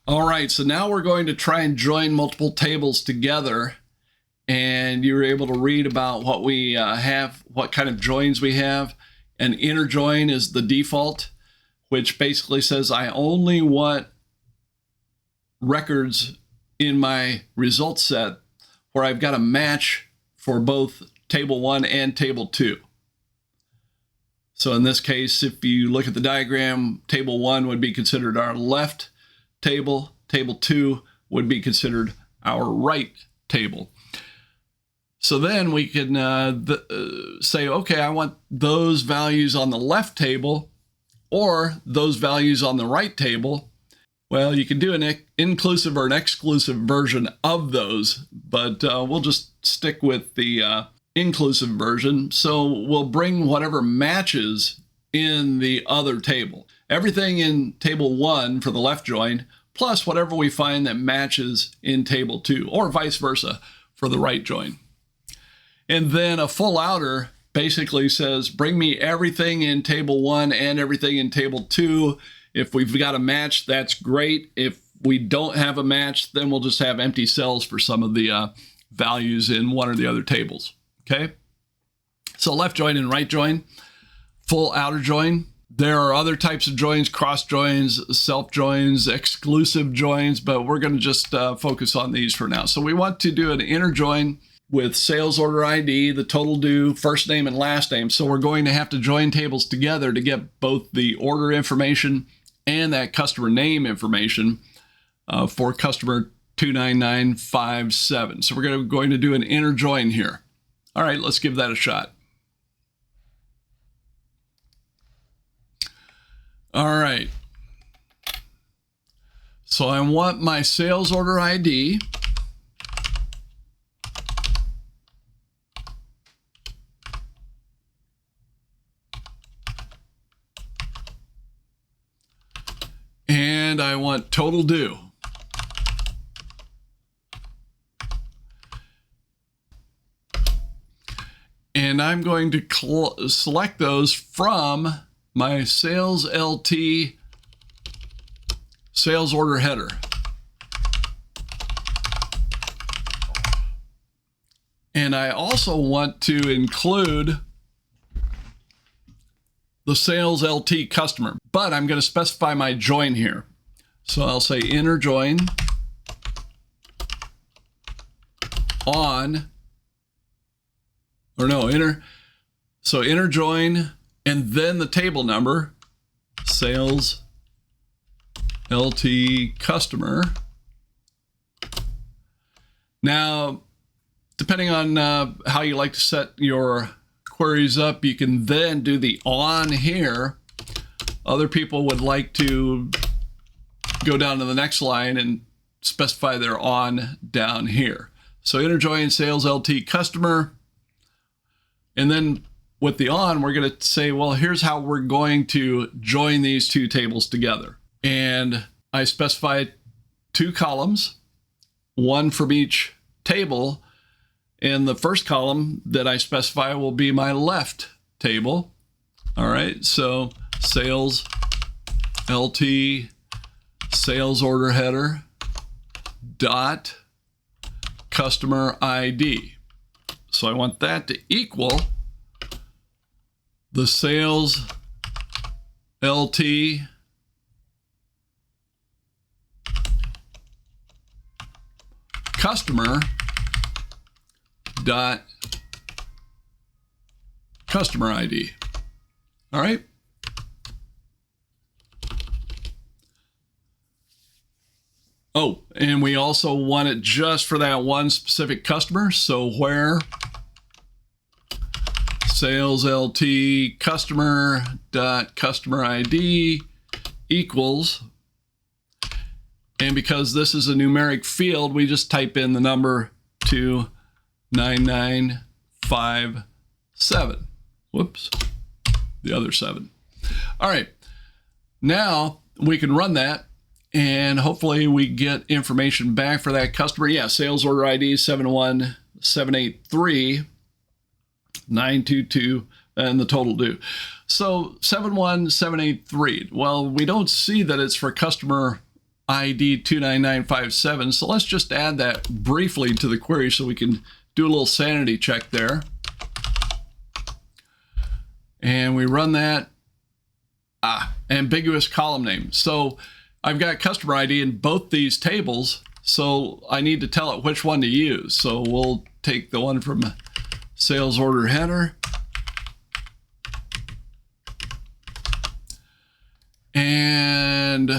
All right, so now we're going to try and join multiple tables together, and you're able to read about what we have, what kind of joins we have. An inner join is the default, which basically says I only want records in my result set where I've got a match for both table 1 and table 2. So in this case, if you look at the diagram, table 1 would be considered our left table, table 2 would be considered our right table. So then we can say, okay, I want those values on the left table or those values on the right table. Well, you can do an inclusive or an exclusive version of those, but we'll just stick with the inclusive version. So we'll bring whatever matches in the other table. Everything in table 1 for the left join, plus whatever we find that matches in table 2, or vice versa for the right join. And then a full outer basically says, bring me everything in table 1 and everything in table 2. If we've got a match, that's great. If we don't have a match, then we'll just have empty cells for some of the values in one or the other tables. Okay, so left join and right join, full outer join. There are other types of joins, cross joins, self joins, exclusive joins, but we're going to just focus on these for now. So we want to do an inner join with sales order ID, the total due, first name and last name. So we're going to have to join tables together to get both the order information and that customer name information for customer 29957. So we're going to do an inner join here. All right, let's give that a shot. All right. So I want my sales order ID. And I want total due. And I'm going to select those from my sales LT sales order header. And I also want to include the sales LT customer, but I'm going to specify my join here. So I'll say inner join on, or no, inner join, and then the table number, sales LT customer. Now, depending on how you like to set your queries up, you can then do the on here. Other people would like to go down to the next line and specify their on down here. So inner join sales LT customer. And then with the on, we're going to say, well, here's how we're going to join these two tables together. And I specify 2 columns, one from each table. And the first column that I specify will be my left table. All right, so sales LT sales order header dot customer ID. So I want that to equal the sales LT customer dot customer ID. All right. Oh, and we also want it just for that one specific customer. So where sales LT customer dot customer ID equals, and because this is a numeric field, we just type in the number 29957. Whoops, the other 7. All right, now we can run that and hopefully we get information back for that customer. Yeah, sales order ID 71783-922 and the total due. So 71783. Well, we don't see that it's for customer ID 29957. So let's just add that briefly to the query so we can do a little sanity check there. And we run that. Ambiguous column name. So I've got customer ID in both these tables, so I need to tell it which one to use. So we'll take the one from sales order header and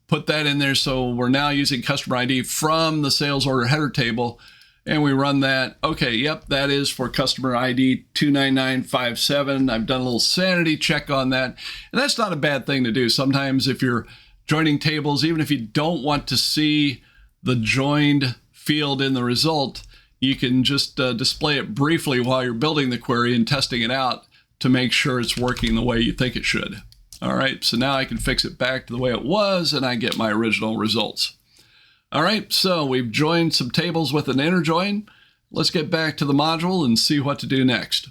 put that in there. So we're now using customer ID from the sales order header table, and we run that. Okay, yep, that is for customer ID 29957. I've done a little sanity check on that, and that's not a bad thing to do. Sometimes if you're joining tables, even if you don't want to see the joined field in the result, you can just display it briefly while you're building the query and testing it out to make sure it's working the way you think it should. All right, so now I can fix it back to the way it was, and I get my original results. All right, so we've joined some tables with an inner join. Let's get back to the module and see what to do next.